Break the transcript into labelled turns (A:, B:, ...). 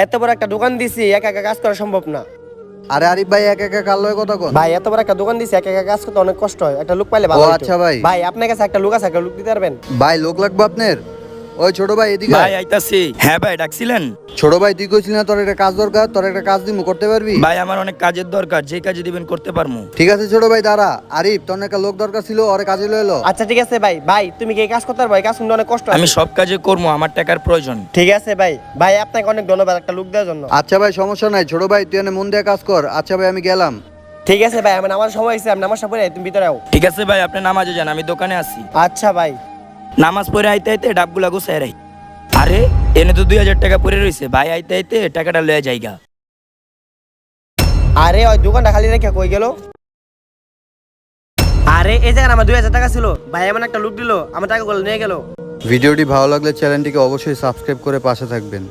A: এত বড় একটা দোকান দিছি একা একা কাজ করা সম্ভব না।
B: আরে আরিফ ভাই একা একা কার লয় কথা কোন?
A: ভাই এত বড় একটা দোকান দিছি একা একা কাজ করতে অনেক কষ্ট হয়, একটা লোক পাইলে ভালো
B: ও
A: হতো।
B: আচ্ছা ভাই।
A: ভাই আপনার কাছে একটা লোক আছে, একটা লোক দিতে পারবেন?
B: ভাই লোক লাগবে আপনার? ওই ছোট ভাই এদিকে
C: ভাই
B: আয়।
C: আইতাছি। হ্যাঁ ভাই ডাকছিলেন?
B: ছোট ভাই তুই কইছিস না তোর একটা কাজ দরকার, তোর একটা কাজ দিমু, করতে পারবি?
C: ভাই আমার অনেক কাজের দরকার, যে কাজে দিবেন করতে পারমু।
B: ঠিক আছে ছোট ভাই দাঁড়া। আরিফ তোর একটা লোক দরকার ছিল, ওরে কাজে লয়ে এলো।
A: আচ্ছা ঠিক আছে ভাই। ভাই তুমি কি এই কাজ করতে পারবে? এই কাজ কিন্তু অনেক কষ্ট
C: আমি
A: আছে।
C: সব কাজে করবো, আমার টাকার প্রয়োজন।
A: ঠিক আছে ভাই। ভাই আপনাকে অনেক ধন্যবাদ একটা লোক দেওয়ার জন্য।
B: আচ্ছা ভাই সমস্যা নাই, ছোট ভাই তুই এনে মন দিয়ে কাজ কর। আচ্ছা ভাই আমি গেলাম।
A: ঠিক আছে ভাই, আমার সময় হয়েছে, আপনি নামাজ পড়ে তুমি ভিতরে আও।
C: ঠিক আছে ভাই, আপনি নামাজে যান, আমি দোকানে আছি।
A: আচ্ছা ভাই।
C: নামাজ পড়ে আইতে আইতে ডাবগুলা গুছাই রাই। আরে এনে তো 2000 টাকা পড়ে রইছে, ভাই আইতে আইতে টাকাটা লয়ে যাইগা।
A: আরে ওই দোকানটা খালি রেখে কই গেল? আরে এই জায়গায় আমার 2000 টাকা ছিল, ভাই এমন একটা লোক দিল আমার টাকাগুলো নিয়ে গেল।
B: ভিডিওটি ভালো লাগলে চ্যানেলটিকে অবশ্যই সাবস্ক্রাইব করে পাশে থাকবেন।